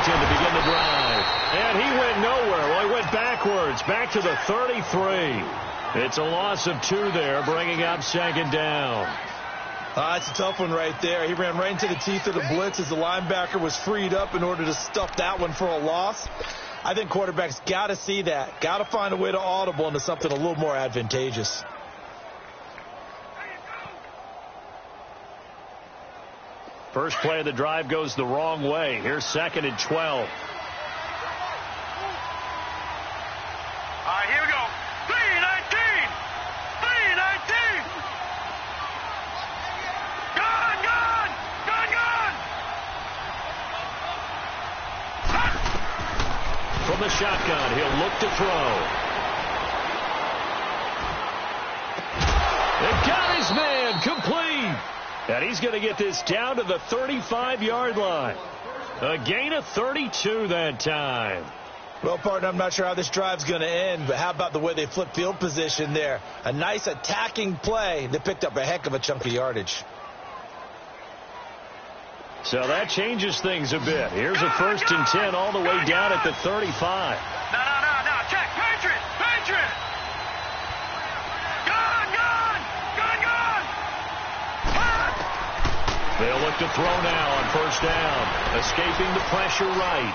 Washington to begin the drive. And he went nowhere. Well, he went backwards, back to the 33. It's a loss of 2 there, bringing up second down. It's a tough one right there. He ran right into the teeth of the blitz as the linebacker was freed up in order to stuff that one for a loss. I think quarterbacks got to see that. Got to find a way to audible into something a little more advantageous. First play of the drive goes the wrong way. Here's 2nd and 12. All right, here we go. 3-19. 3-19. Gone, gone. Gone, gone. From the shotgun, he'll look to throw. They got his man, complete. And he's going to get this down to the 35-yard line. A gain of 32 that time. Well, partner, I'm not sure how this drive's going to end, but how about the way they flip field position there? A nice attacking play. They picked up a heck of a chunk of yardage. So that changes things a bit. Here's a 1st and 10 all the way down at the 35. No. Check. Patriot. Patriot. Gone, gone. Gone, gone. They'll look to throw now on 1st down. Escaping the pressure right.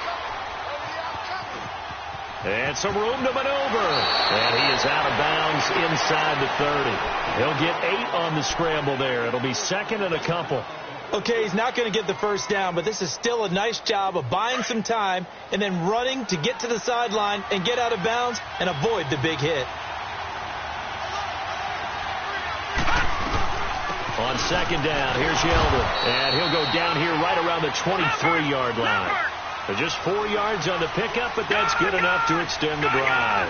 And some room to maneuver. And he is out of bounds inside the 30. He'll get 8 on the scramble there. It'll be 2nd and a couple. Okay, he's not going to get the 1st down, but this is still a nice job of buying some time and then running to get to the sideline and get out of bounds and avoid the big hit. On 2nd down, here's Yeldon. And he'll go down here right around the 23-yard line. Just 4 yards on the pickup, but that's good enough to extend the drive.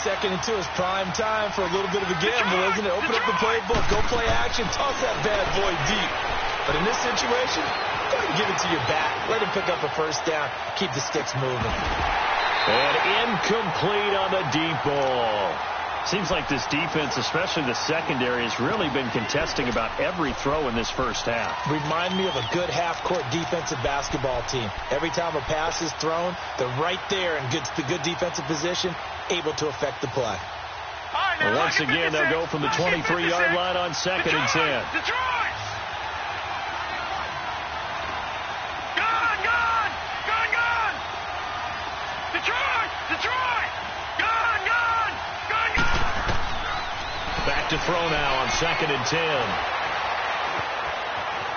2nd and 2 is prime time for a little bit of a gamble, isn't it? Open up the playbook, go play action, toss that bad boy deep. But in this situation, go ahead and give it to your back. Let him pick up a 1st down. Keep the sticks moving. And incomplete on the deep ball. Seems like this defense, especially the secondary, has really been contesting about every throw in this 1st half. Remind me of a good half-court defensive basketball team. Every time a pass is thrown, they're right there in good defensive position, able to affect the play. Well, once again, they'll go from the 23-yard line on 2nd and 10. Detroit! Gone, gone! Gone, gone! Detroit! Detroit! Gone, gone! Gone, gone! Back to throw now on 2nd and 10.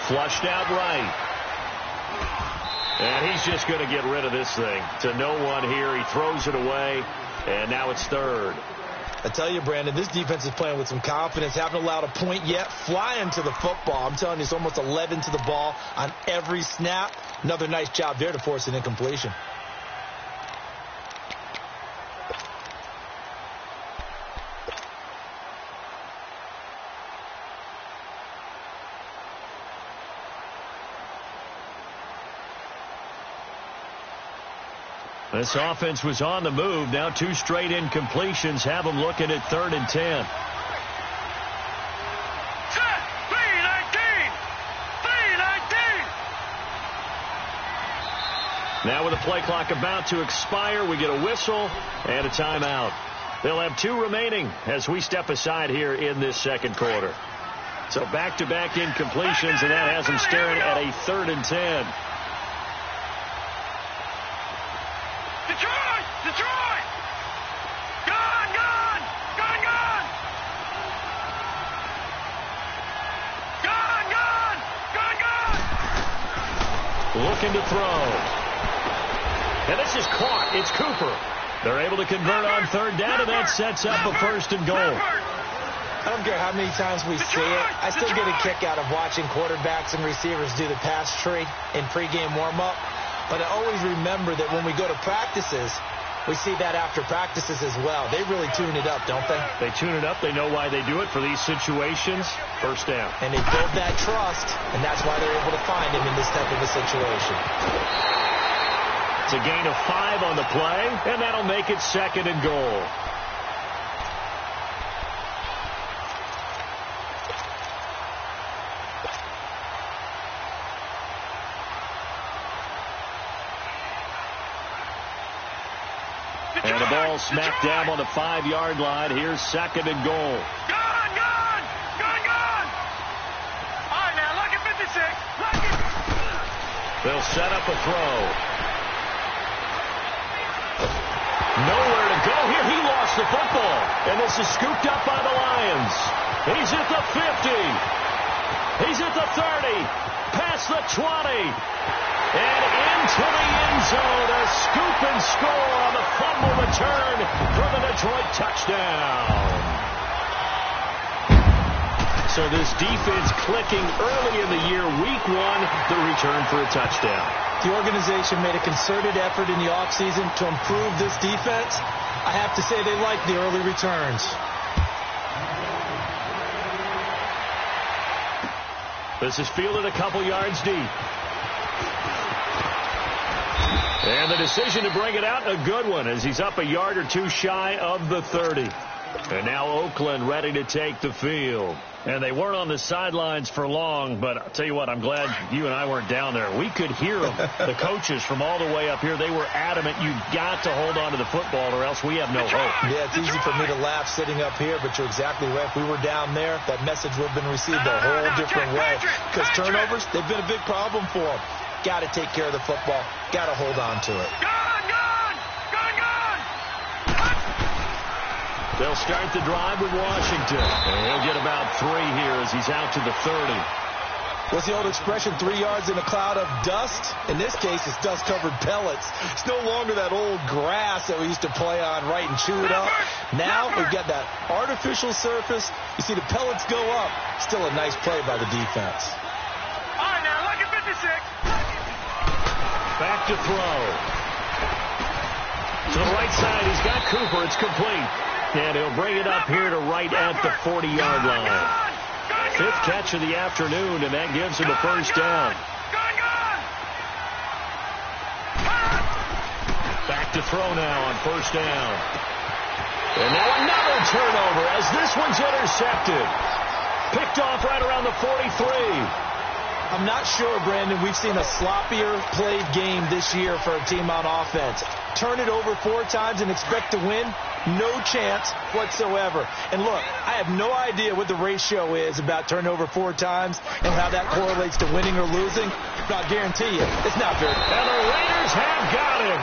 Flushed out right. And he's just going to get rid of this thing. To no one here. He throws it away. And now it's 3rd. I tell you, Brandon, this defense is playing with some confidence. Haven't allowed a point yet. Flying to the football. I'm telling you, it's almost 11 to the ball on every snap. Another nice job there to force an incompletion. This offense was on the move. Now 2 straight incompletions have them looking at 3rd and 10. Set! 3-19! 3-19! Now with the play clock about to expire, we get a whistle and a timeout. They'll have 2 remaining as we step aside here in this 2nd quarter. So back-to-back incompletions, and that has them staring at a 3rd and 10. Detroit! Detroit! Gone, gone! Gone, gone! Gone, gone! Gone, gone! Looking to throw. And this is caught. It's Cooper. They're able to convert on 3rd down, and that sets up a 1st and goal. I don't care how many times we see it. I still get a kick out of watching quarterbacks and receivers do the pass tree in pregame warm-up. But I always remember that when we go to practices, we see that after practices as well. They really tune it up, don't they? They tune it up. They know why they do it for these situations. 1st down. And they build that trust, and that's why they're able to find him in this type of a situation. It's a gain of 5 on the play, and that'll make it 2nd and goal. And the ball smacked down on the 5-yard line. Here's 2nd and goal. Gone, gone, gone, gone. All right, now, look at 56. Look at... They'll set up a throw. Nowhere to go here. He lost the football. And this is scooped up by the Lions. He's at the 50. He's at the 30. Past the 20. And into the end zone. A scoop and score on the fumble return for the Detroit touchdown. So this defense clicking early in the year, week 1, the return for a touchdown. The organization made a concerted effort in the offseason to improve this defense. I have to say they like the early returns. This is fielded a couple yards deep. And the decision to bring it out, a good one, as he's up a yard or two shy of the 30. And now Oakland ready to take the field. And they weren't on the sidelines for long, but I'll tell you what, I'm glad you and I weren't down there. We could hear them, the coaches from all the way up here. They were adamant, you've got to hold on to the football or else we have no hope. Yeah, it's easy for me to laugh sitting up here, but you're exactly right. If we were down there, that message would have been received a whole different way. Because turnovers, they've been a big problem for them. Got to take care of the football. Got to hold on to it. Gone, gone, gone, gone. They'll start the drive with Washington. And he'll get about 3 here as he's out to the 30. What's the old expression, 3 yards in a cloud of dust? In this case, it's dust-covered pellets. It's no longer that old grass that we used to play on, right, and chew it up. Now we've got that artificial surface. You see the pellets go up. Still a nice play by the defense. All right, now, look at 56. Back to throw. To the right side, he's got Cooper. It's complete. And he'll bring it up here to right at the 40-yard line. 5th catch of the afternoon, and that gives him a first down. Back to throw now on first down. And now another turnover as this one's intercepted. Picked off right around the 43. I'm not sure, Brandon, we've seen a sloppier played game this year for a team on offense. Turn it over 4 times and expect to win? No chance whatsoever. And look, I have no idea what the ratio is about turnover 4 times and how that correlates to winning or losing. But I'll guarantee you, it's not very good. And the Raiders have got him.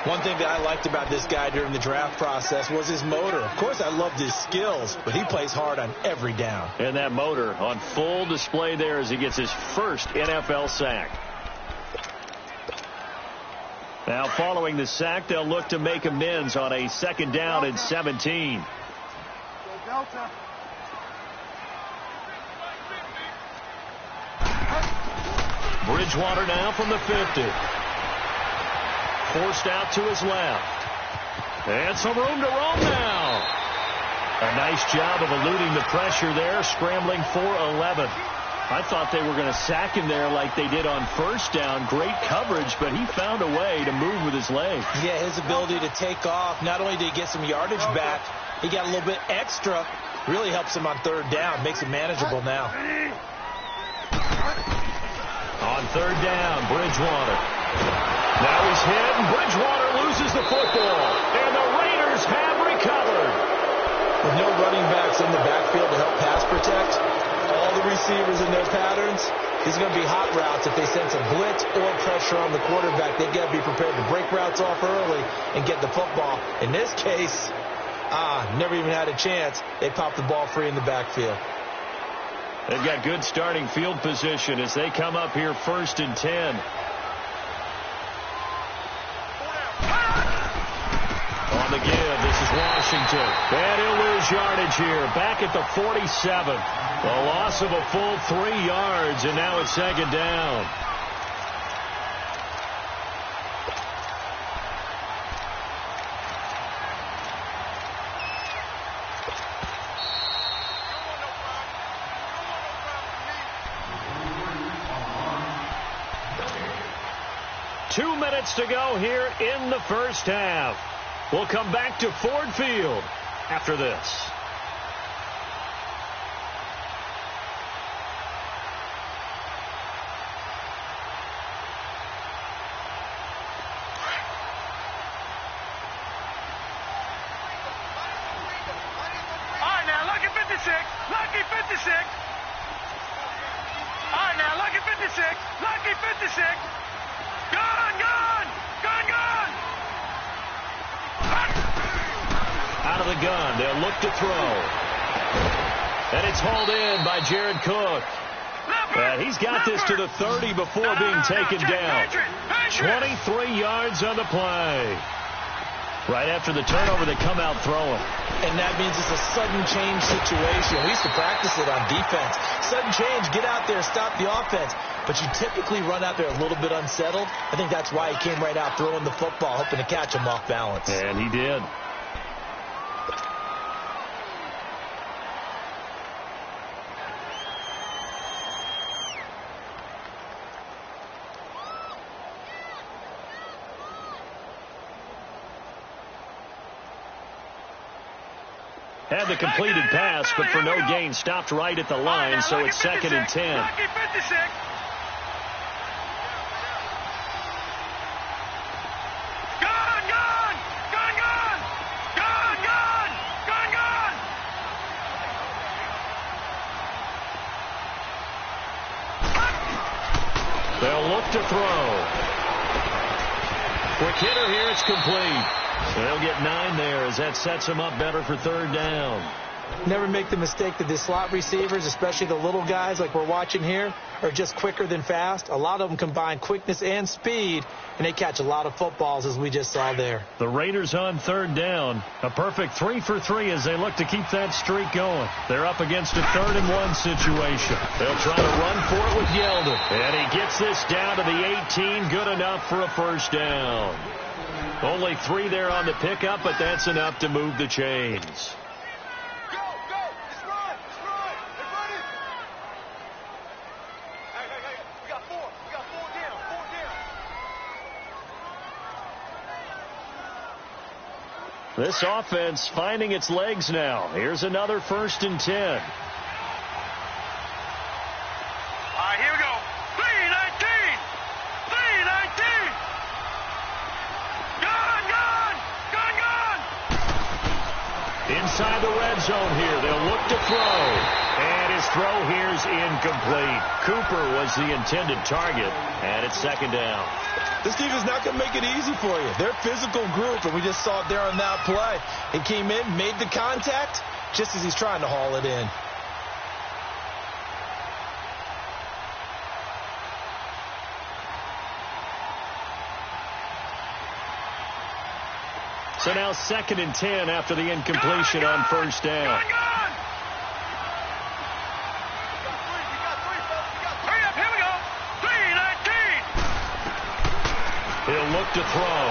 One thing that I liked about this guy during the draft process was his motor. Of course, I loved his skills, but he plays hard on every down. And that motor on full display there as he gets his first NFL sack. Now, following the sack, they'll look to make amends on a 2nd down and 17. Bridgewater now from the 50. Forced out to his left. And some room to roam now. A nice job of eluding the pressure there, scrambling for 11. I thought they were going to sack him there like they did on first down. Great coverage, but he found a way to move with his legs. Yeah, his ability to take off, not only did he get some yardage back, he got a little bit extra. Really helps him on 3rd down, makes it manageable now. On 3rd down, Bridgewater. Now he's hit, and Bridgewater loses the football. And the Raiders have recovered. With no running backs in the backfield to help pass protect, all the receivers in their patterns, these are going to be hot routes. If they sense a blitz or pressure on the quarterback, they've got to be prepared to break routes off early and get the football. In this case, never even had a chance. They popped the ball free in the backfield. They've got good starting field position as they come up here 1st and 10. On the give, this is Washington. And he'll lose yardage here. Back at the 47. A loss of a full 3 yards, and now it's 2nd down. Two minutes to go here in the first half. We'll come back to Ford Field after this. of the gun. They'll look to throw. And it's hauled in by Jared Cook. And he's got this to the 30 before being taken down. 23 yards on the play. Right after the turnover, they come out throwing. And that means it's a sudden change situation. We used to practice it on defense. Sudden change, get out there, stop the offense. But you typically run out there a little bit unsettled. I think that's why he came right out throwing the football, hoping to catch him off balance. And he did. Had the completed pass, but for no gain, stopped right at the line, so it's 2nd and 10. They'll look to throw. Quick hitter here, it's complete. They'll get 9 there as that sets them up better for 3rd down. Never make the mistake that the slot receivers, especially the little guys like we're watching here, are just quicker than fast. A lot of them combine quickness and speed, and they catch a lot of footballs, as we just saw there. The Raiders on 3rd down. A perfect 3 for 3 as they look to keep that streak going. They're up against a 3rd and 1 situation. They'll try to run for it with Yeldon. And he gets this down to the 18. Good enough for a 1st down. Only 3 there on the pickup, but that's enough to move the chains. Go! Let's run! They're running! Hey! We got 4 down! 4 down! This offense finding its legs now. Here's another 1st and 10. All right, here we go. 3-19! Inside the red zone here. They'll look to throw. And his throw here's incomplete. Cooper was the intended target. And it's 2nd down. This defense is not going to make it easy for you. They're a physical group, and we just saw it there on that play. He came in, made the contact, just as he's trying to haul it in. So now 2nd and 10 after the incompletion on 1st down. He'll look to throw.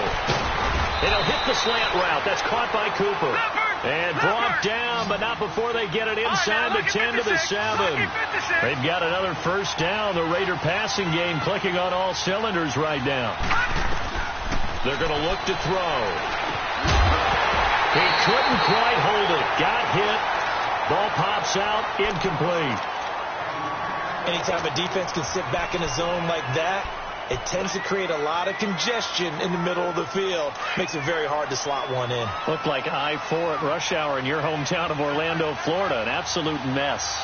And he'll hit the slant route. That's caught by Cooper. And brought down, but not before they get it inside the 10 to the 7. They've got another 1st down. The Raider passing game clicking on all cylinders right now. They're going to look to throw. He couldn't quite hold it. Got hit. Ball pops out. Incomplete. Anytime a defense can sit back in a zone like that, it tends to create a lot of congestion in the middle of the field. Makes it very hard to slot one in. Looked like I-4 at rush hour in your hometown of Orlando, Florida. An absolute mess.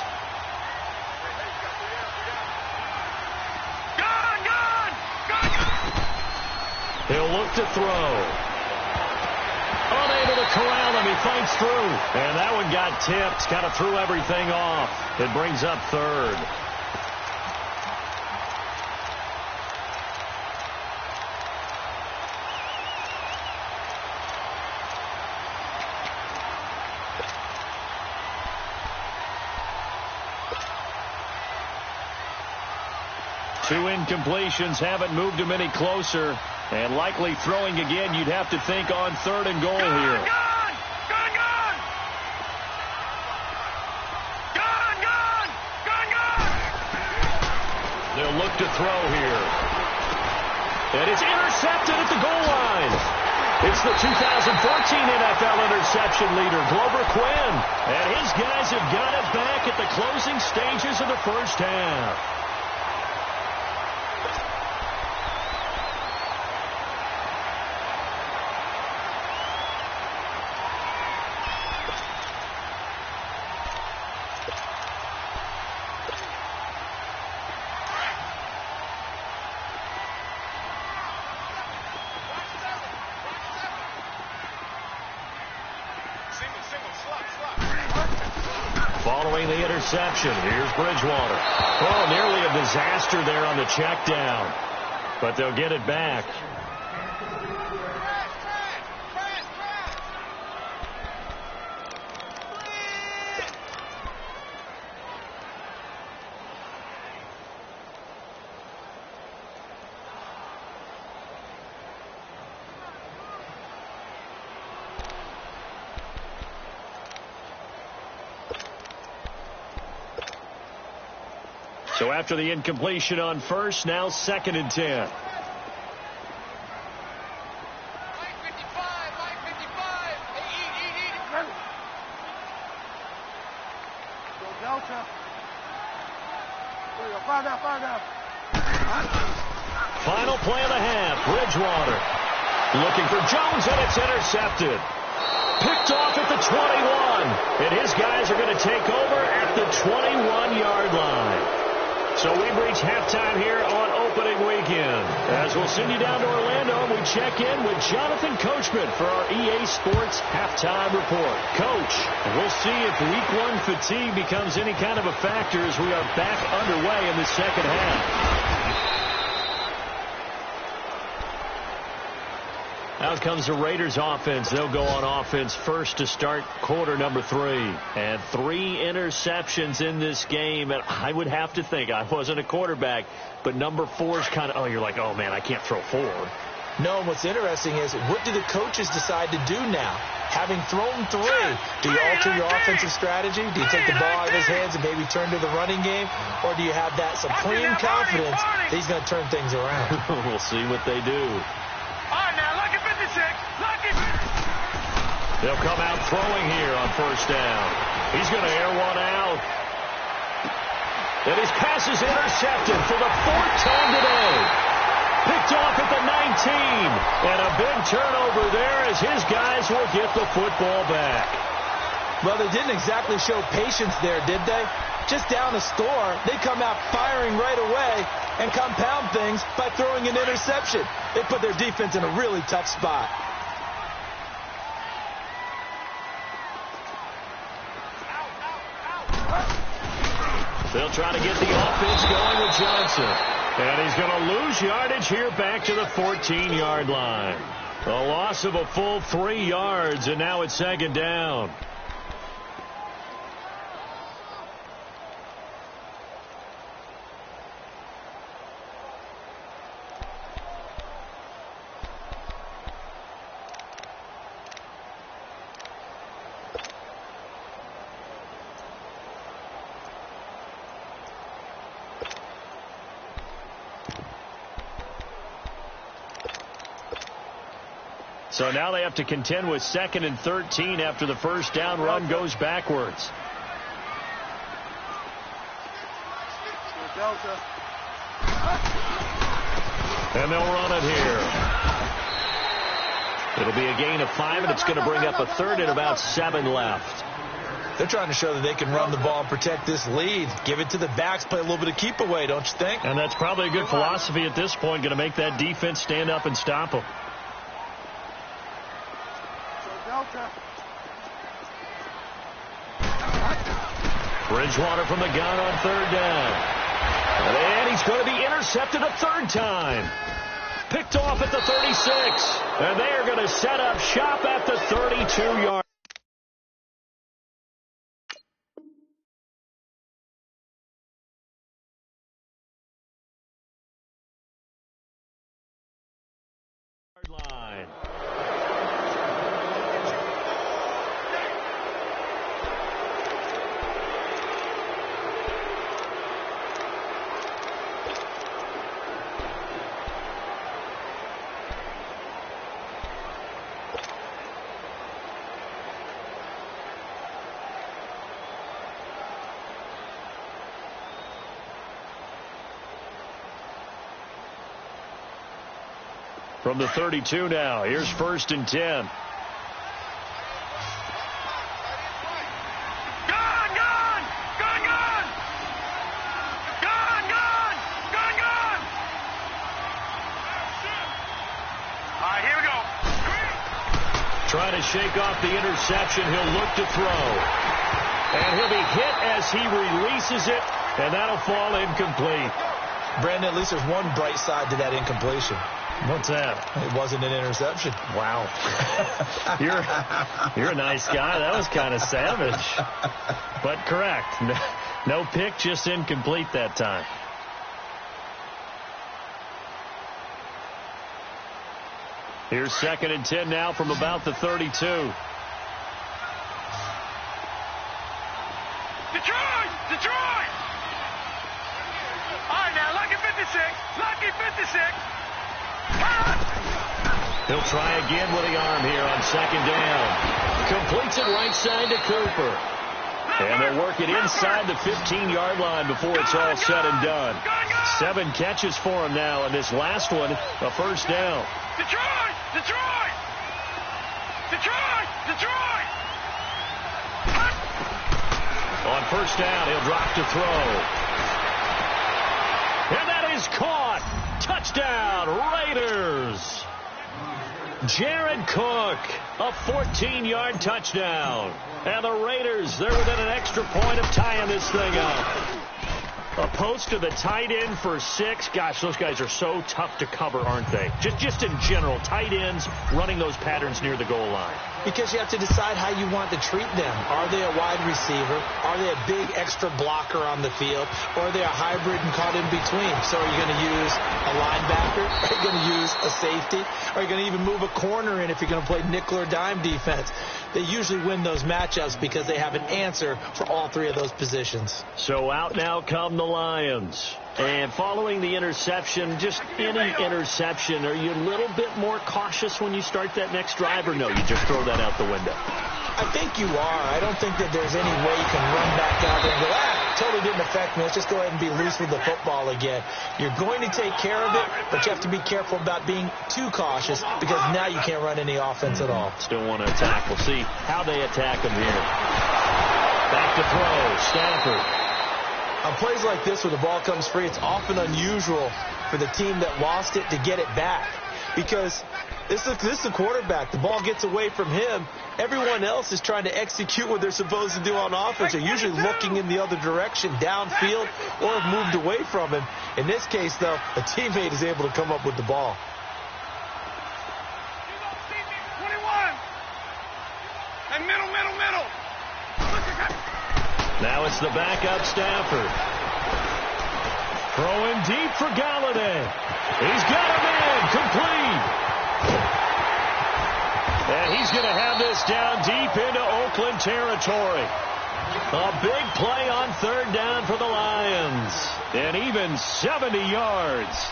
He'll look to throw. Unable to corral him. He fights through. And that one got tipped. Kind of threw everything off. It brings up 3rd. Two incompletions haven't moved him any closer. And likely throwing again, you'd have to think on 3rd and goal here. They'll look to throw here. And it's intercepted at the goal line. It's the 2014 NFL interception leader, Glover Quinn. And his guys have got it back at the closing stages of the 1st half. Following the interception, here's Bridgewater. Oh, nearly a disaster there on the check down. But they'll get it back. So after the incompletion on first, now 2nd and 10. Final play of the half. Bridgewater looking for Jones, and it's intercepted. Picked off at the 21. And his guys are going to take over at the 21-yard line. So we've reached halftime here on opening weekend. As we'll send you down to Orlando, we check in with Jonathan Coachman for our EA Sports Halftime Report. Coach, we'll see if Week 1 fatigue becomes any kind of a factor as we are back underway in the second half. Out comes the Raiders offense. They'll go on offense first to start quarter number 3. And 3 interceptions in this game. And I would have to think, I wasn't a quarterback, but number 4 is kind of, oh, you're like, oh, man, I can't throw 4. No, and what's interesting is, what do the coaches decide to do now? Having thrown 3, do you alter your offensive strategy? Do you take the ball out of his hands and maybe turn to the running game? Or do you have that supreme confidence that he's going to turn things around? We'll see what they do. They'll come out throwing here on first down. He's going to air one out. And his pass is intercepted for the 4th time today. Picked off at the 19. And a big turnover there as his guys will get the football back. Well, they didn't exactly show patience there, did they? Just down a score, they come out firing right away and compound things by throwing an interception. They put their defense in a really tough spot. They'll try to get the offense going with Johnson. And he's going to lose yardage here back to the 14-yard line. A loss of a full 3 yards, and now it's 2nd down. So now they have to contend with 2nd and 13 after the first down run goes backwards. And they'll run it here. It'll be a gain of 5, and it's going to bring up a 3rd and about 7 left. They're trying to show that they can run the ball and protect this lead. Give it to the backs, play a little bit of keep away, don't you think? And that's probably a good philosophy at this point, going to make that defense stand up and stop them. Bridgewater from the gun on 3rd down. And he's going to be intercepted a 3rd time. Picked off at the 36. And they are going to set up shop at the 32-yard. line. From the 32 now, here's 1st and 10. Trying to shake off the interception. He'll look to throw. And he'll be hit as he releases it, and that'll fall incomplete. Brandon, at least there's one bright side to that incompletion. What's that? It wasn't an interception. Wow. You're a nice guy. That was kind of savage. But correct. No pick, just incomplete that time. Here's 2nd and 10 now from about the 32. Detroit! Detroit! All right, now, lucky 56. Lucky 56. He'll try again with the arm here on 2nd down. Completes it right side to Cooper. And they'll work it inside the 15-yard line before it's all said and done. 7 catches for him now, and this last one, a first down. Detroit! Detroit! Detroit! Detroit! On first down, he'll drop to throw. And that is caught. Touchdown, Raiders. Jared Cook, a 14-yard touchdown. And the Raiders, they're within an extra point of tying this thing up. A post to the tight end for 6. Gosh, those guys are so tough to cover, aren't they? Just in general, tight ends running those patterns near the goal line. Because you have to decide how you want to treat them. Are they a wide receiver? Are they a big extra blocker on the field? Or are they a hybrid and caught in between? So are you going to use a linebacker? Are you going to use a safety? Are you going to even move a corner in if you're going to play nickel or dime defense? They usually win those matchups because they have an answer for all 3 of those positions. So out now come the Lions. And following the interception, just any interception, are you a little bit more cautious when you start that next drive, or no, you just throw that out the window? I think you are. I don't think that there's any way you can run back out there and go, totally didn't affect me. Let's just go ahead and be loose with the football again. You're going to take care of it, but you have to be careful about being too cautious because now you can't run any offense at all. Still want to attack. We'll see how they attack them here. Back to throw, Stafford. On plays like this where the ball comes free, it's often unusual for the team that lost it to get it back because this is the quarterback. The ball gets away from him. Everyone else is trying to execute what they're supposed to do on offense. They're usually looking in the other direction, downfield, or have moved away from him. In this case, though, a teammate is able to come up with the ball. 21. And middle. Now it's the backup Stafford. Throwing deep for Galladay. He's got a man complete. And he's going to have this down deep into Oakland territory. A big play on 3rd down for the Lions. And even 70 yards.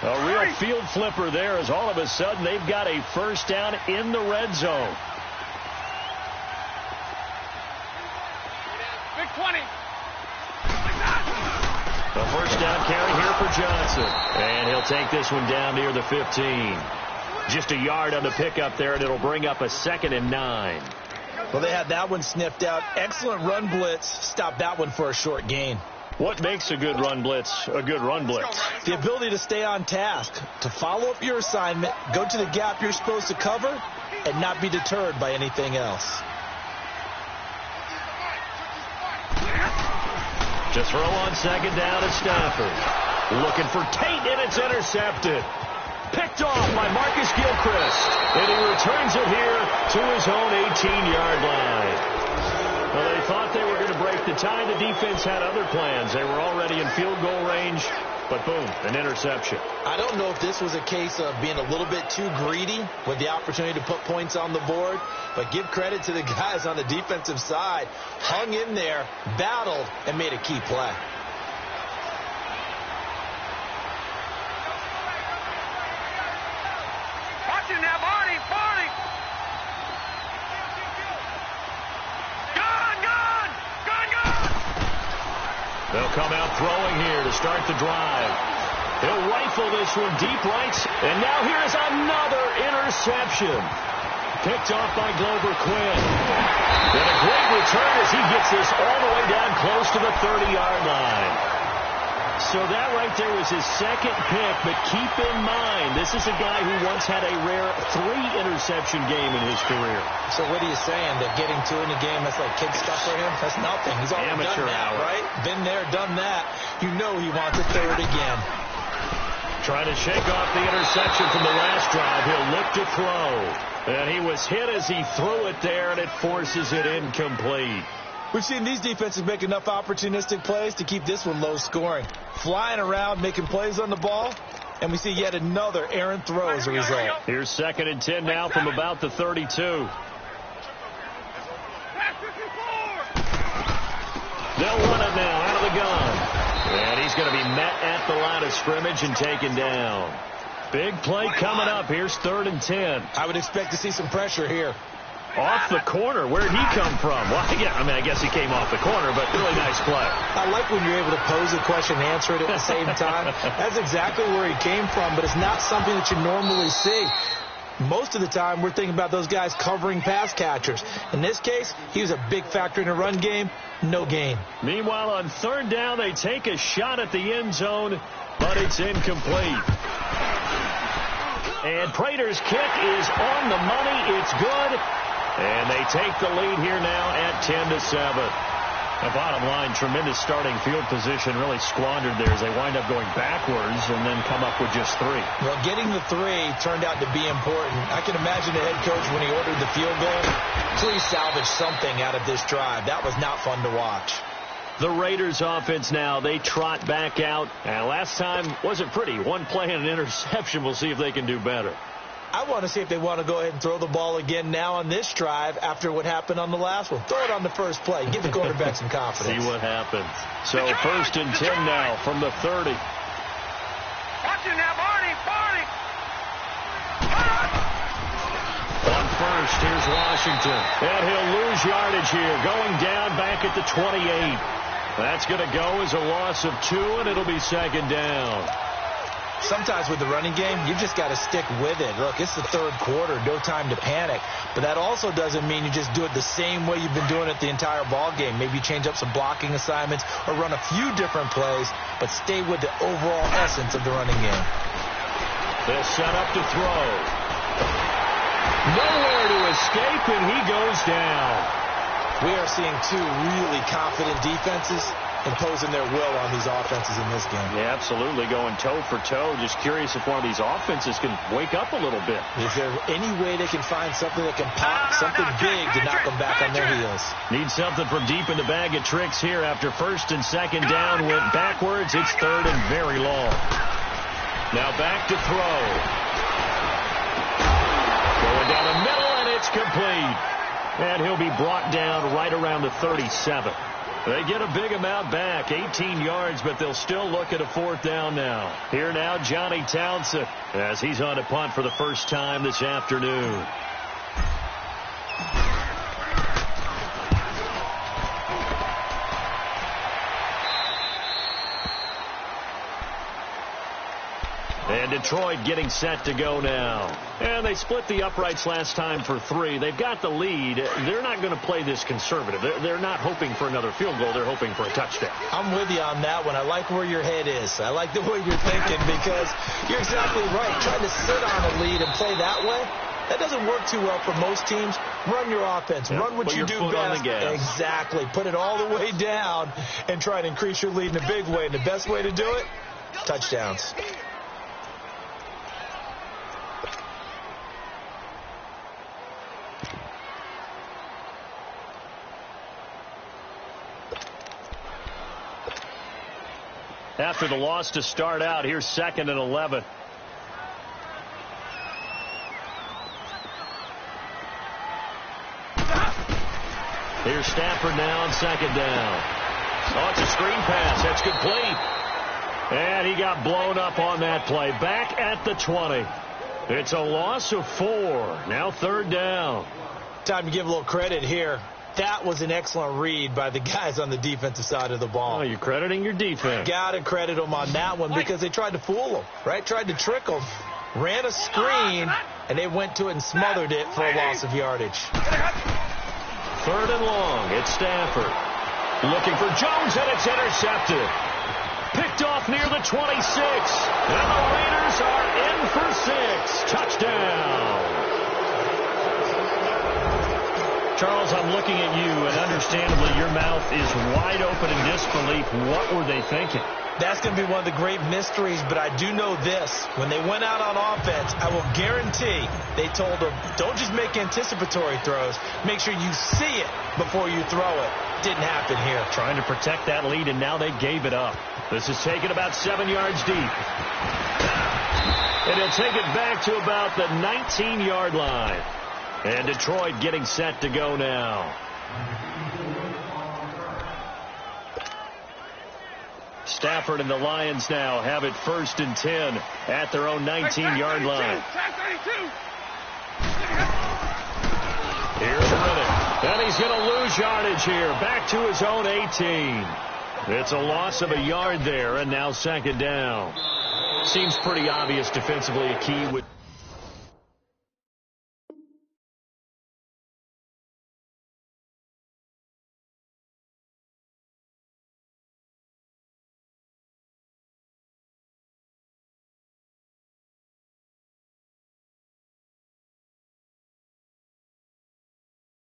A real field flipper there as all of a sudden they've got a first down in the red zone. Big 20. A first down carry here for Johnson. And he'll take this one down near the 15. Just a yard on the pickup there, and it'll bring up a 2nd and 9. Well, they had that one sniffed out. Excellent run blitz. Stop that one for a short gain. What makes a good run blitz a good run blitz? The ability to stay on task, to follow up your assignment, go to the gap you're supposed to cover, and not be deterred by anything else. To throw on 2nd down at Stafford. Looking for Tate, and it's intercepted. Picked off by Marcus Gilchrist. And he returns it here to his own 18-yard line. Well, they thought they were going to break the tie. The defense had other plans. They were already in field goal range, but boom, an interception. I don't know if this was a case of being a little bit too greedy with the opportunity to put points on the board, but give credit to the guys on the defensive side. Hung in there, battled, and made a key play. Watch it now, Barney. They'll come out throwing here to start the drive. He'll rifle this one deep right. And now here is another interception. Picked off by Glover Quinn. And a great return as he gets this all the way down close to the 30-yard line. So that right there was his second pick, but keep in mind, this is a guy who once had a rare 3-interception game in his career. So what are you saying, that getting 2 in the game, that's like kid stuff for him? That's nothing. He's already amateur done that, hour. right? Been there, done that. You know he wants a third again. Trying to shake off the interception from the last drive. He'll look to throw. And he was hit as he threw it there, and it forces it incomplete. We've seen these defenses make enough opportunistic plays to keep this one low scoring. Flying around, making plays on the ball, and we see yet another errant throw as a result. Here's 2nd and 10 now from about the 32. They'll run it now out of the gun. And he's going to be met at the line of scrimmage and taken down. Big play coming up. Here's 3rd and 10. I would expect to see some pressure here. Off the corner. Where'd he come from? Well, yeah, I guess he came off the corner, but really nice play. I like when you're able to pose a question and answer it at the same time. That's exactly where he came from, but it's not something that you normally see. Most of the time, we're thinking about those guys covering pass catchers. In this case, he was a big factor in the run game. No gain. Meanwhile, on 3rd down, they take a shot at the end zone, but it's incomplete. And Prater's kick is on the money. It's good. And they take the lead here now at 10-7. The bottom line, tremendous starting field position, really squandered there as they wind up going backwards and then come up with just 3. Well, getting the 3 turned out to be important. I can imagine the head coach, when he ordered the field goal, please salvage something out of this drive. That was not fun to watch. The Raiders offense now, they trot back out. And last time wasn't pretty. One play and an interception. We'll see if they can do better. I want to see if they want to go ahead and throw the ball again now on this drive after what happened on the last one. Throw it on the first play. Give the quarterback some confidence. See what happens. So 1st and 10 now from the 30. Watch it now, Barney. On 1st, here's Washington. And he'll lose yardage here. Going down back at the 28. That's going to go as a loss of 2, and it'll be 2nd down. Sometimes with the running game, you just got to stick with it. Look, it's the 3rd quarter, no time to panic. But that also doesn't mean you just do it the same way you've been doing it the entire ball game. Maybe change up some blocking assignments or run a few different plays, but stay with the overall essence of the running game. They'll set up to throw. Nowhere to escape, and he goes down. We are seeing 2 really confident defenses imposing their will on these offenses in this game. Yeah, absolutely, going toe for toe. Just curious if one of these offenses can wake up a little bit. Is there any way they can find something that can pop, something big to knock them back on their heels? Need something from deep in the bag of tricks here after 1st and 2nd down. Went backwards. It's 3rd and very long. Now back to throw. Going down the middle, and it's complete. And he'll be brought down right around the 37. They get a big amount back, 18 yards, but they'll still look at a 4th down now. Here now, Johnny Townsend, as he's on a punt for the first time this afternoon. And Detroit getting set to go now. And they split the uprights last time for 3. They've got the lead. They're not going to play this conservative. They're not hoping for another field goal. They're hoping for a touchdown. I'm with you on that one. I like where your head is. I like the way you're thinking because you're exactly right. Trying to sit on a lead and play that way, that doesn't work too well for most teams. Run your offense. Yep. Run what you do best. Exactly. Put it all the way down and try to increase your lead in a big way. And the best way to do it, touchdowns. After the loss to start out, here's 2nd and 11. Here's Stafford now on 2nd down. Oh, it's a screen pass. That's complete. And he got blown up on that play. Back at the 20. It's a loss of 4. Now 3rd down. Time to give a little credit here That was an excellent read by the guys on the defensive side of the ball. Oh, you're crediting your defense. Got to credit them on that one because they tried to fool them, right? Tried to trick them. Ran a screen, and they went to it and smothered it for a loss of yardage. 3rd and long. It's Stafford. Looking for Jones, and it's intercepted. Picked off near the 26. And the Raiders are in for 6. Touchdown. Charles, I'm looking at you, and understandably your mouth is wide open in disbelief. What were they thinking? That's going to be one of the great mysteries, but I do know this. When they went out on offense, I will guarantee they told them, don't just make anticipatory throws. Make sure you see it before you throw it. Didn't happen here. Trying to protect that lead, and now they gave it up. This is taken about 7 yards deep. And he'll take it back to about the 19-yard line. And Detroit getting set to go now. Stafford and the Lions now have it 1st and 10 at their own 19-yard line. Here's Riddick. And he's going to lose yardage here. Back to his own 18. It's a loss of a yard there, and now 2nd down. Seems pretty obvious defensively a key with...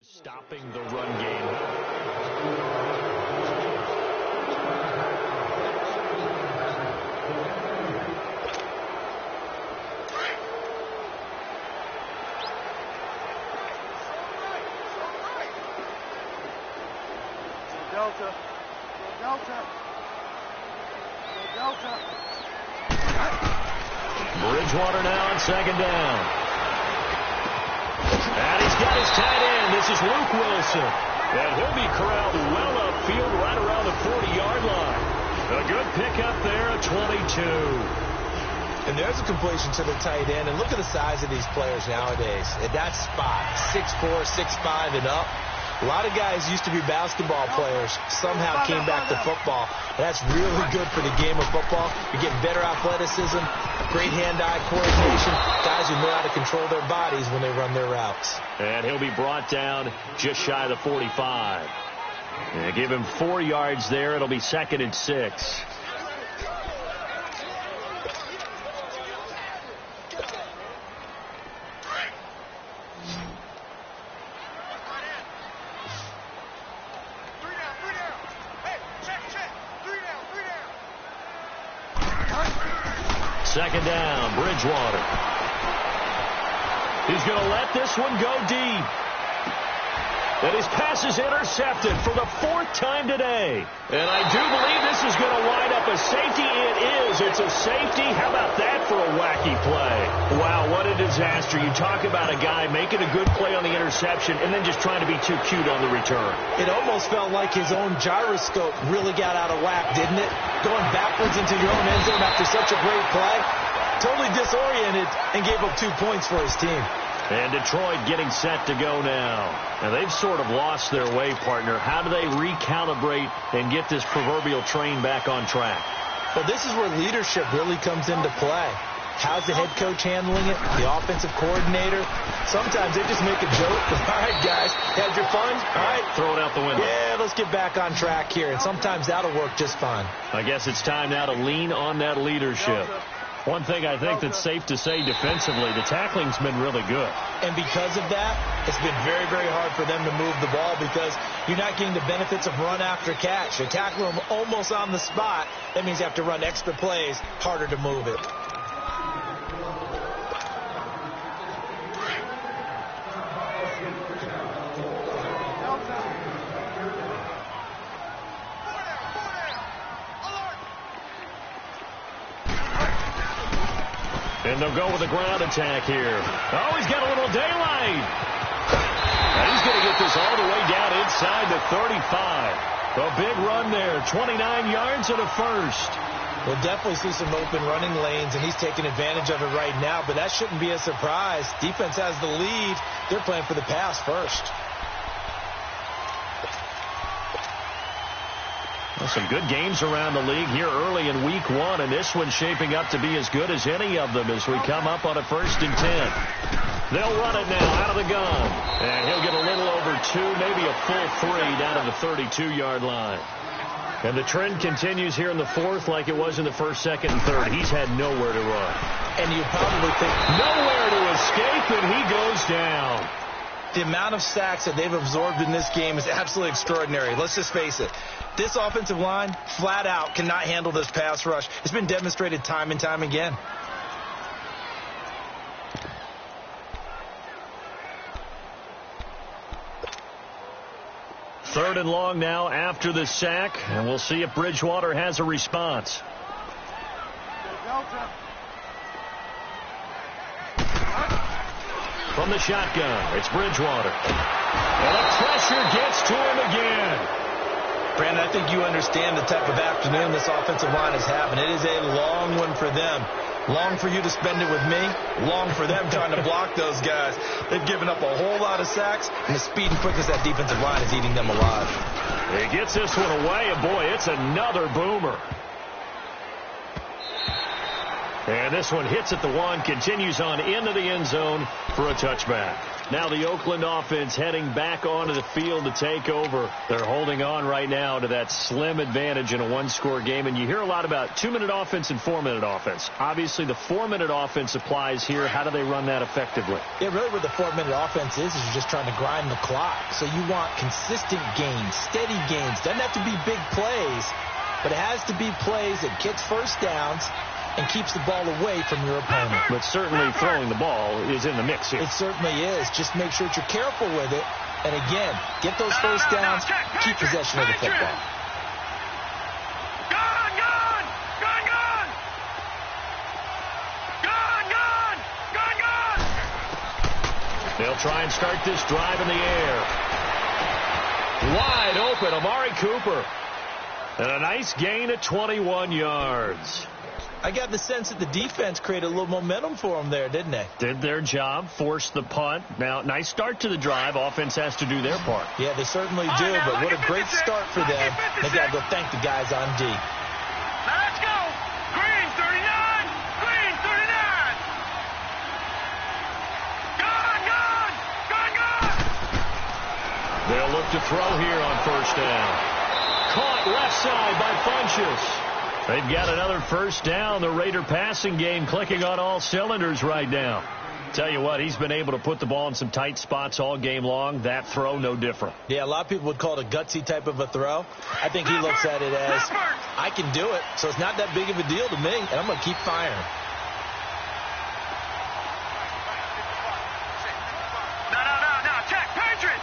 stopping the run game. Delta. Bridgewater now on 2nd down. And he's got his tight end. This is Luke Wilson. And he'll be corralled well upfield right around the 40-yard line. A good pickup there at 22. And there's a completion to the tight end. And look at the size of these players nowadays. At that spot, 6'4", 6'5", and up. A lot of guys used to be basketball players, somehow came back to football. That's really good for the game of football. You get better athleticism, great hand-eye coordination, guys who know how to control their bodies when they run their routes. And he'll be brought down just shy of the 45. And give him 4 yards there. It'll be 2nd and 6. Second down, Bridgewater. He's going to let this one go deep. And his pass is intercepted for the 4th time today. And I do believe this is going to wind up a safety. It is. It's a safety. How about that for a wacky play? Wow, what a disaster. You talk about a guy making a good play on the interception and then just trying to be too cute on the return. It almost felt like his own gyroscope really got out of whack, didn't it? Going backwards into your own end zone after such a great play. Totally disoriented and gave up 2 points for his team. And Detroit getting set to go now. And they've sort of lost their way, partner. How do they recalibrate and get this proverbial train back on track? Well, this is where leadership really comes into play. How's the head coach handling it? The offensive coordinator? Sometimes they just make a joke. All right, guys, had your fun? All right. Throw it out the window. Yeah, let's get back on track here. And sometimes that'll work just fine. I guess it's time now to lean on that leadership. One thing I think that's safe to say defensively, the tackling's been really good. And because of that, it's been very, very hard for them to move the ball because you're not getting the benefits of run after catch. They tackle them almost on the spot. That means you have to run extra plays, harder to move it. And they'll go with a ground attack here. Oh, he's got a little daylight. And he's going to get this all the way down inside the 35. A big run there, 29 yards and a first. We'll definitely see some open running lanes, and he's taking advantage of it right now, but that shouldn't be a surprise. Defense has the lead. They're playing for the pass first. Some good games around the league here early in week 1, and this one's shaping up to be as good as any of them as we come up on a 1st and 10. They'll run it now out of the gun, and he'll get a little over 2, maybe a full 3 down to the 32-yard line. And the trend continues here in the 4th like it was in the 1st, 2nd, and 3rd. He's had nowhere to run. And you probably think nowhere to escape, and he goes down. The amount of sacks that they've absorbed in this game is absolutely extraordinary. Let's just face it. This offensive line, flat out, cannot handle this pass rush. It's been demonstrated time and time again. Third and long now after the sack, and we'll see if Bridgewater has a response. From the shotgun, it's Bridgewater. And the pressure gets to him again. Brandon, I think you understand the type of afternoon this offensive line is having. It is a long one for them. Long for you to spend it with me. Long for them trying to block those guys. They've given up a whole lot of sacks, and the speed and quickness of that defensive line is eating them alive. He gets this one away, and boy, it's another boomer. And this one hits at the 1, continues on into the end zone for a touchback. Now the Oakland offense heading back onto the field to take over. They're holding on right now to that slim advantage in a 1-score game. And you hear a lot about 2-minute offense and 4-minute offense. Obviously, the 4-minute offense applies here. How do they run that effectively? Yeah, really what the 4-minute offense is you're just trying to grind the clock. So you want consistent gains, steady gains. Doesn't have to be big plays, but it has to be plays that gets first downs and keeps the ball away from your opponent. But certainly throwing the ball is in the mix here. It certainly is. Just make sure that you're careful with it. And again, get those first downs, keep possession of the football. They'll try and start this drive in the air. Wide open, Amari Cooper. And a nice gain of 21 yards. I got the sense that the defense created a little momentum for them there, didn't they? Did their job, forced the punt. Now, nice start to the drive. Offense has to do their part. Yeah, they certainly do, but what a great start for them. They got to go thank the guys on D. Now let's go. Green 39. Green 39. Gone. They'll look to throw here on first down. Caught left side by Funchess. They've got another first down. The Raider passing game clicking on all cylinders right now. Tell you what, he's been able to put the ball in some tight spots all game long. That throw, no different. Yeah, a lot of people would call it a gutsy type of a throw. I think he looks at it as, I can do it, so it's not that big of a deal to me, and I'm going to keep firing. No. Check. Patriot.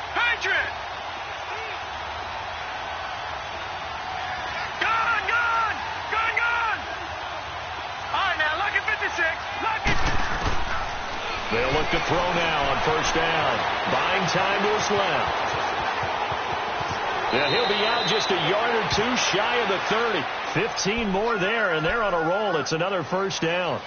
They'll look to throw now on first down. Buying time to his left. And he'll be out just a yard or two shy of the 30. 15 more there, and they're on a roll. It's another first down.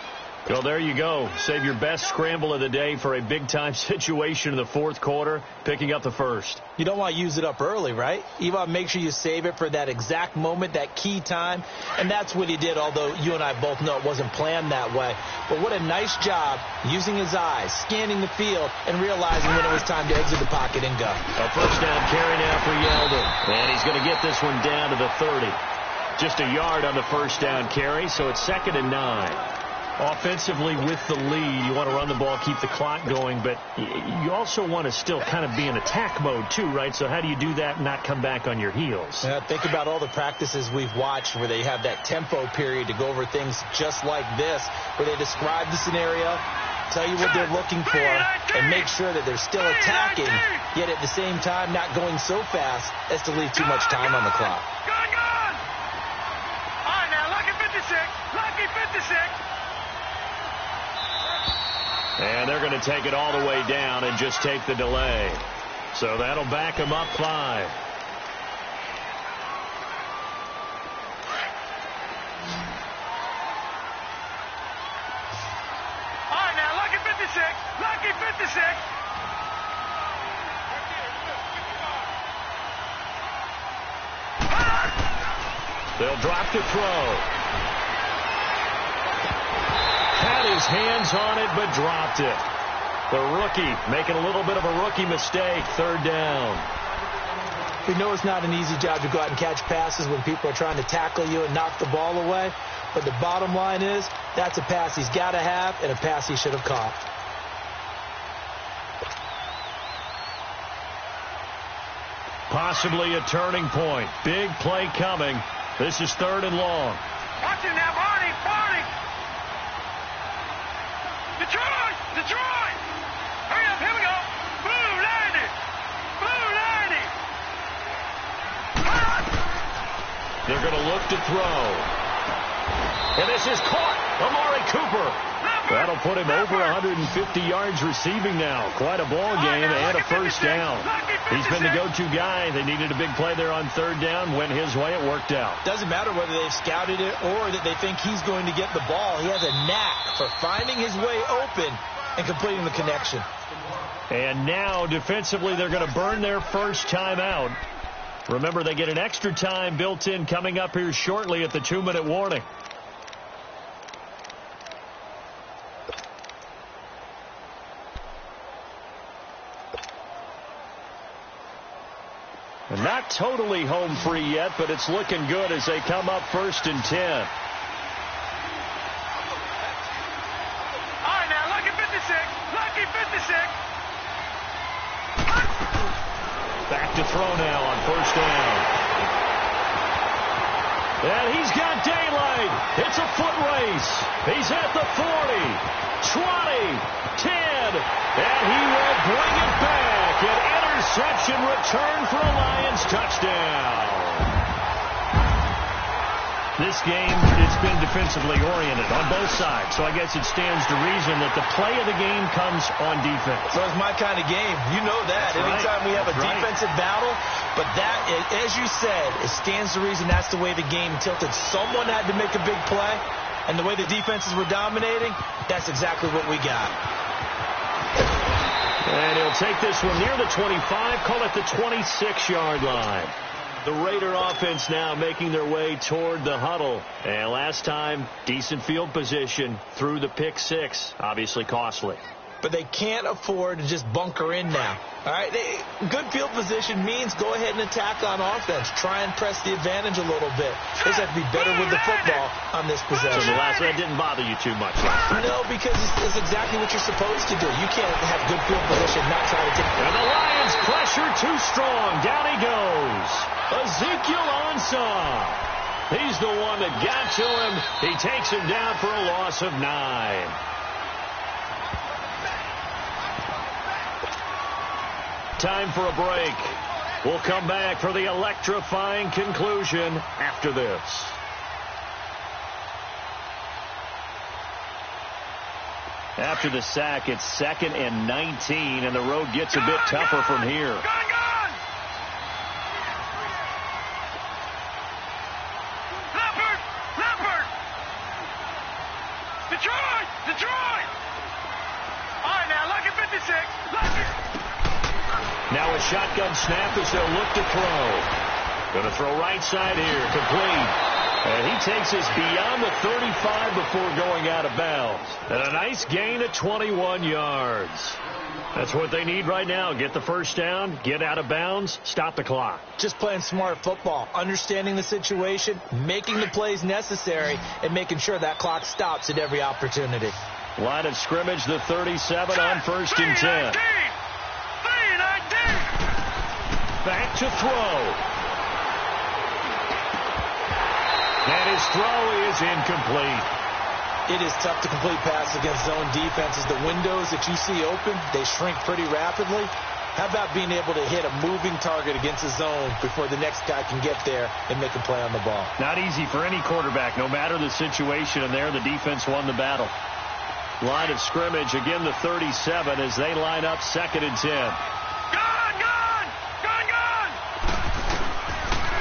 Well, there you go. Save your best scramble of the day for a big-time situation in the 4th quarter, picking up the first. You don't want to use it up early, right? You want to make sure you save it for that exact moment, that key time. And that's what he did, although you and I both know it wasn't planned that way. But what a nice job using his eyes, scanning the field, and realizing when it was time to exit the pocket and go. A first down carry now for Yeldon. And he's going to get this one down to the 30. Just a yard on the first down carry, so it's 2nd and 9. Offensively with the lead, you want to run the ball, keep the clock going, but you also want to still kind of be in attack mode too, right? So how do you do that and not come back on your heels? Yeah, think about all the practices we've watched where they have that tempo period to go over things just like this, where they describe the scenario, tell you what they're looking for, and make sure that they're still attacking, yet at the same time not going so fast as to leave too much time on the clock. Gone. All right, now, lucky 56. Lucky 56. And they're going to take it all the way down and just take the delay. So that'll back them up 5. All right, now, lucky 56. Lucky 56. They'll drop to throw. Had his hands on it, but dropped it. The rookie making a little bit of a rookie mistake. Third down. We know it's not an easy job to go out and catch passes when people are trying to tackle you and knock the ball away. But the bottom line is, that's a pass he's got to have and a pass he should have caught. Possibly a turning point. Big play coming. This is 3rd and long. Watch it now, Barney! Barney! Detroit! Detroit! Hurry up, here we go! Blue 90! Blue 90! They're going to look to throw. And this is caught. Amari Cooper. That'll put him over 150 yards receiving now. Quite a ball game and a first down. He's been the go-to guy. They needed a big play there on 3rd down. Went his way. It worked out. Doesn't matter whether they've scouted it or that they think he's going to get the ball. He has a knack for finding his way open and completing the connection. And now, defensively, they're going to burn their first time out. Remember, they get an extra time built in coming up here shortly at the 2-minute warning. And not totally home free yet, but it's looking good as they come up 1st and 10. All right, now, lucky 56. Lucky 56. Back to throw now on 1st down. And he's got daylight. It's a foot race. He's at the 40, 20, 10, and he will bring it back. An interception return for a Lions touchdown. This game, it's been defensively oriented on both sides, so I guess it stands to reason that the play of the game comes on defense. So it's my kind of game. You know that. That's Anytime right. we have That's a right. defensive battle, but that, as you said, it stands to reason that's the way the game tilted. Someone had to make a big play, and the way the defenses were dominating, that's exactly what we got. And he'll take this one near the 25, call it the 26-yard line. The Raider offense now making their way toward the huddle. And last time, decent field position through the pick 6. Obviously costly. But they can't afford to just bunker in now. All right, good field position means go ahead and attack on offense. Try and press the advantage a little bit. They just have to be better with the football on this So possession. the last that didn't bother you too much last time. No, because it's exactly what you're supposed to do. You can't have good field position, not try to take. And the Lions pressure too strong. Down he goes. Ezekiel Ansah. He's the one that got to him. He takes him down for a loss of 9. Time for a break. We'll come back for the electrifying conclusion after this. After the sack, it's 2nd and 19, and the road gets a bit tougher from here. Gone! Leopard! Detroit! All right, now, lucky 56. Lucky. Now a shotgun snap as they'll look to throw. Going to throw right side here, complete. And he takes us beyond the 35 before going out of bounds. And a nice gain of 21 yards. That's what they need right now. Get the first down, get out of bounds, stop the clock. Just playing smart football, understanding the situation, making the plays necessary, and making sure that clock stops at every opportunity. Line of scrimmage, the 37 on 1st and 10. Back to throw. And his throw is incomplete. It is tough to complete passes against zone defenses. The windows that you see open, they shrink pretty rapidly. How about being able to hit a moving target against a zone before the next guy can get there and make a play on the ball? Not easy for any quarterback, no matter the situation, and there the defense won the battle. Line of scrimmage, again the 37 as they line up 2nd and 10. Gone!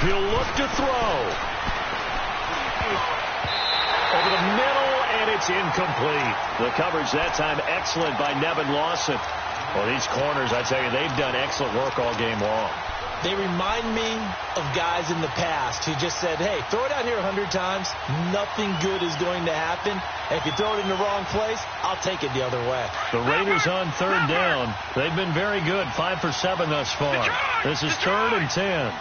He'll look to throw. Over the middle, and it's incomplete. The coverage that time excellent by Nevin Lawson. Well, these corners, I tell you, they've done excellent work all game long. They remind me of guys in the past who just said, hey, throw it out here 100 times, nothing good is going to happen. And if you throw it in the wrong place, I'll take it the other way. The Raiders on third down. They've been very good, 5 for 7 thus far. This is 3rd and 10.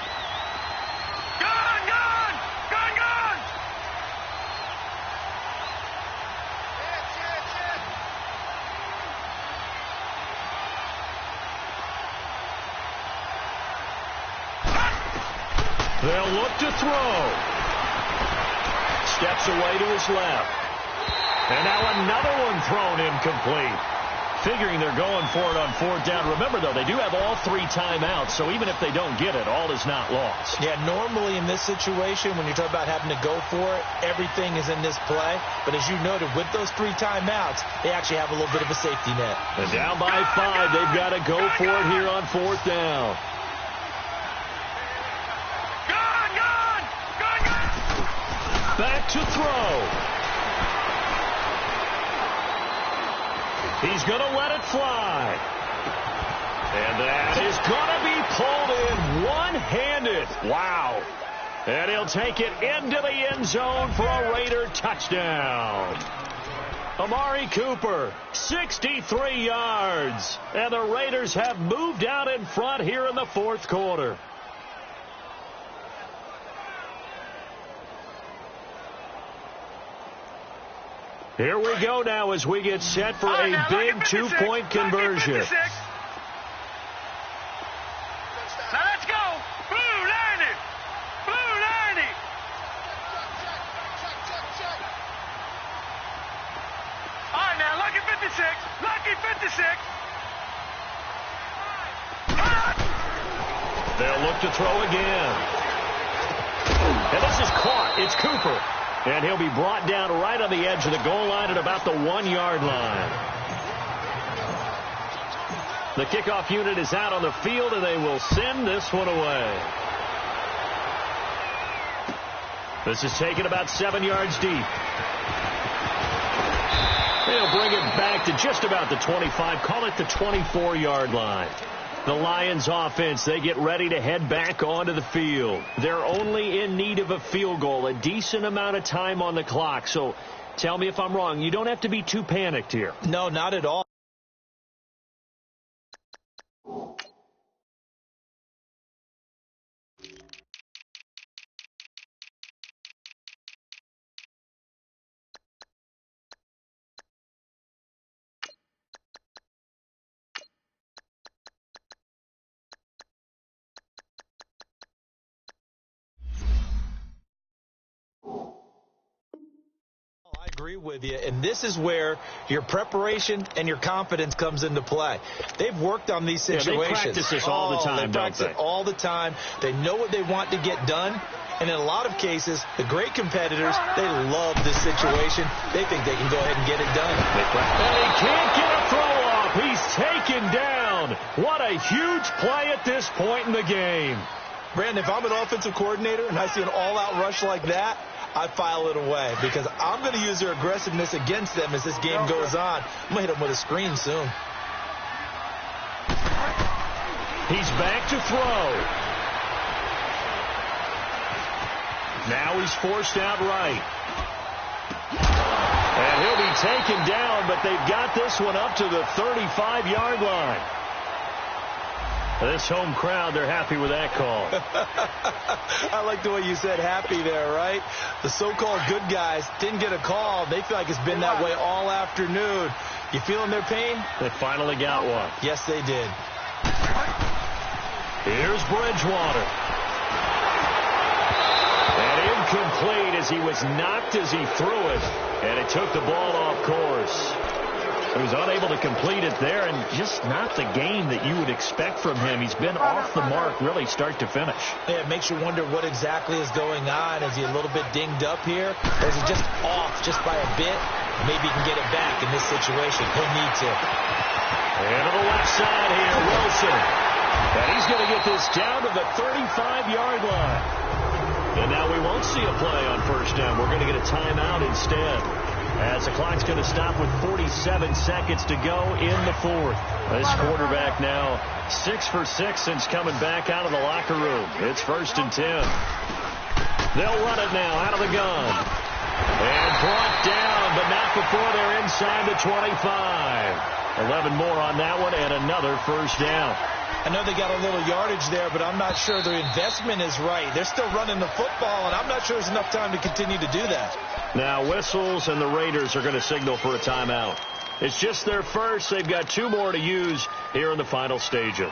They'll look to throw. Steps away to his left. And now another one thrown incomplete. Figuring they're going for it on 4th down. Remember, though, they do have all 3 timeouts, so even if they don't get it, all is not lost. Yeah, normally in this situation, when you talk about having to go for it, everything is in this play. But as you noted, with those 3 timeouts, they actually have a little bit of a safety net. And down by 5, they've got to go for it here on 4th down. Back to throw. He's going to let it fly. And that is going to be pulled in one-handed. Wow. And he'll take it into the end zone for a Raider touchdown. Amari Cooper, 63 yards. And the Raiders have moved out in front here in the 4th quarter. Here we go now as we get set for a big 2-point conversion. Now let's go. Blue 90. Blue 90. All right, now, lucky 56. Lucky 56. They'll look to throw again. And this is caught. It's Cooper. And he'll be brought down right on the edge of the goal line at about the 1-yard line. The kickoff unit is out on the field, and they will send this one away. This is taken about 7 yards deep. They'll bring it back to just about the 25, call it the 24-yard line. The Lions offense, they get ready to head back onto the field. They're only in need of a field goal, a decent amount of time on the clock. So tell me if I'm wrong. You don't have to be too panicked here. No, not at all. Agree with you, and this is where your preparation and your confidence comes into play. They've worked on these situations. Yeah, they practice this all the time, they practice it all the time. They know what they want to get done, and in a lot of cases, the great competitors, they love this situation. They think they can go ahead and get it done. And he can't get a throw off. He's taken down. What a huge play at this point in the game. Brandon, if I'm an offensive coordinator and I see an all-out rush like that, I file it away because I'm going to use their aggressiveness against them as this game goes on. I'm going to hit them with a screen soon. He's back to throw. Now he's forced out right. And he'll be taken down, but they've got this one up to the 35-yard line. This home crowd, they're happy with that call. I like the way you said happy there, right? The so-called good guys didn't get a call. They feel like it's been that way all afternoon. You feeling their pain? They finally got one. Yes, they did. Here's Bridgewater. And incomplete as he was knocked as he threw it. And it took the ball off course. He was unable to complete it there, and just not the game that you would expect from him. He's been off the mark really start to finish. Yeah, it makes you wonder what exactly is going on. Is he a little bit dinged up here? Or is he just off just by a bit? Maybe he can get it back in this situation. He'll need to. And to the left side here, Wilson. And he's going to get this down to the 35-yard line. And now we won't see a play on first down. We're going to get a timeout instead. as the clock's going to stop with 47 seconds to go in the fourth. This quarterback now 6 for 6 since coming back out of the locker room. It's 1st and 10. They'll run it now out of the gun. And brought down, but not before they're inside the 25. 11 more on that one and another first down. I know they got a little yardage there, but I'm not sure their investment is right. They're still running the football, and I'm not sure there's enough time to continue to do that. Now whistles, and the Raiders are going to signal for a timeout. It's just their first. They've got 2 more to use here in the final stages.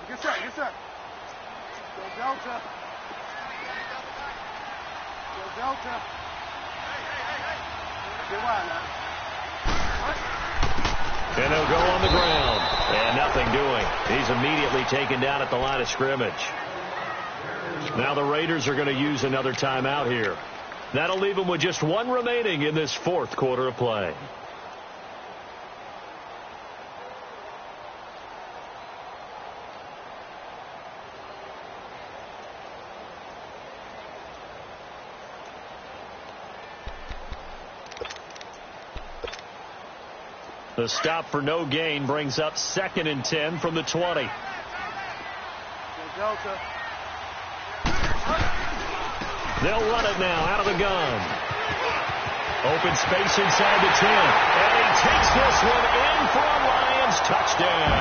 Get set, get set. Go Delta. Go Delta. Get wide now. And they'll go on the ground. And nothing doing. He's immediately taken down at the line of scrimmage. Now the Raiders are going to use another timeout here. That'll leave them with just 1 remaining in this 4th quarter of play. The stop for no gain brings up 2nd and 10 from the 20. Delta. They'll run it now out of the gun. Open space inside the 10. And he takes this one in for a Lions touchdown.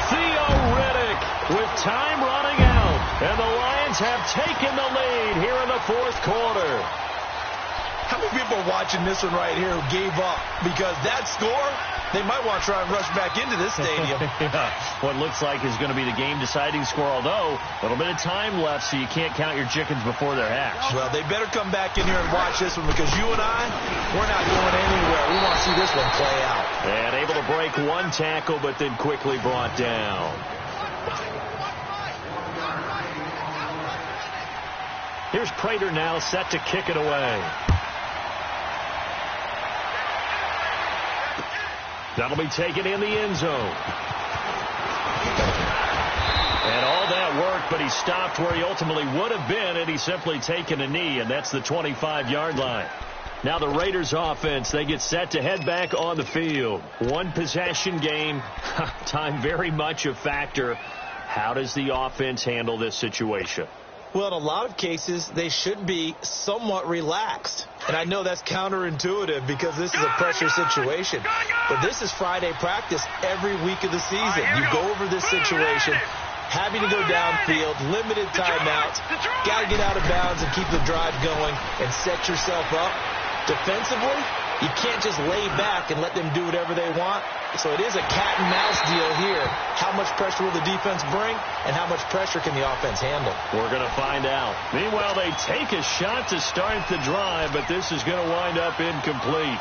Theo Riddick with time running out. And the Lions have taken the lead here in the 4th quarter. How many people are watching this one right here who gave up? Because that score, they might want to try and rush back into this stadium. Yeah. What looks like is going to be the game-deciding score, although a little bit of time left, so you can't count your chickens before they're hatched. Well, they better come back in here and watch this one, because you and I, we're not going anywhere. We want to see this one play out. And able to break 1 tackle, but then quickly brought down. Here's Prater now set to kick it away. That'll be taken in the end zone. And all that worked, but he stopped where he ultimately would have been had he simply taken a knee, and that's the 25-yard line. Now the Raiders offense, they get set to head back on the field. 1 possession game. Time very much a factor. How does the offense handle this situation? Well, in a lot of cases, they should be somewhat relaxed. And I know that's counterintuitive because this is a pressure situation. But this is Friday practice every week of the season. You go over this situation, having to go downfield, limited timeouts, got to get out of bounds and keep the drive going and set yourself up. Defensively, you can't just lay back and let them do whatever they want. So it is a cat-and-mouse deal here. How much pressure will the defense bring, and how much pressure can the offense handle? We're going to find out. Meanwhile, they take a shot to start the drive, but this is going to wind up incomplete.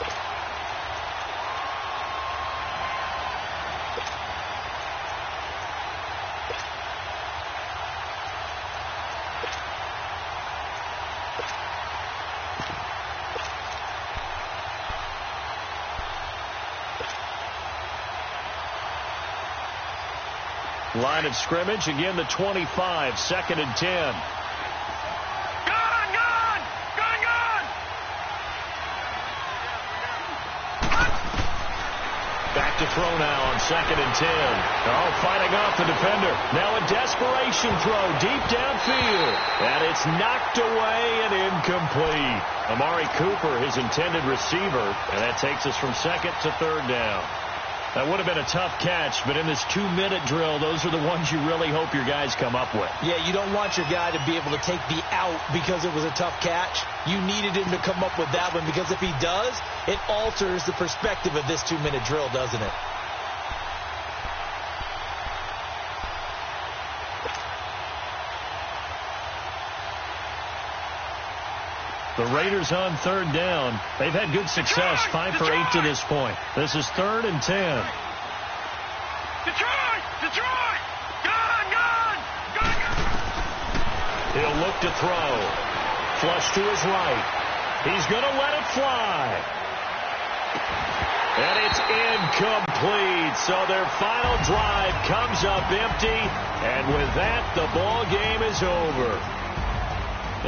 Line of scrimmage, again the 25, 2nd and 10. Gun! Back to throw now on 2nd and 10. Oh, fighting off the defender. Now a desperation throw deep downfield. And it's knocked away and incomplete. Amari Cooper, his intended receiver. And that takes us from 2nd to 3rd down. That would have been a tough catch, but in this 2-minute drill, those are the ones you really hope your guys come up with. Yeah, you don't want your guy to be able to take the out because it was a tough catch. You needed him to come up with that one because if he does, it alters the perspective of this 2-minute drill, doesn't it? The Raiders on 3rd down. They've had good success, 5 for 8 to this point. This is 3rd and 10. Detroit! Gun! He'll look to throw. Flush to his right. He's going to let it fly. And it's incomplete. So their final drive comes up empty. And with that, the ball game is over.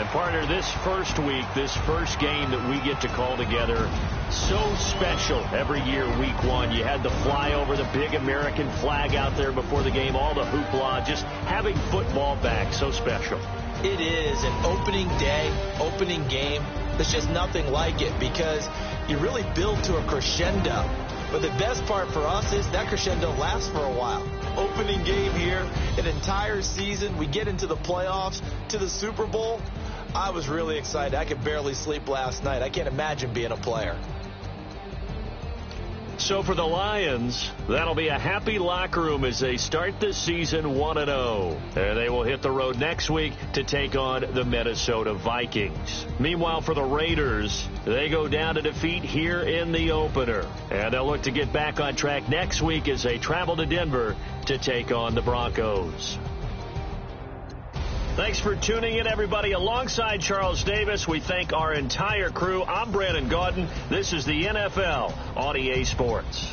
And, partner, this first week, this first game that we get to call together, so special every year, week one. You had the flyover, the big American flag out there before the game, all the hoopla, just having football back, so special. It is an opening day, opening game. There's just nothing like it because you really build to a crescendo. But the best part for us is that crescendo lasts for a while. Opening game here, an entire season. We get into the playoffs, to the Super Bowl. I was really excited. I could barely sleep last night. I can't imagine being a player. So for the Lions, that'll be a happy locker room as they start the season 1-0. And they will hit the road next week to take on the Minnesota Vikings. Meanwhile, for the Raiders, they go down to defeat here in the opener. And they'll look to get back on track next week as they travel to Denver to take on the Broncos. Thanks for tuning in, everybody. Alongside Charles Davis, we thank our entire crew. I'm Brandon Gaudin. This is the NFL on EA Sports.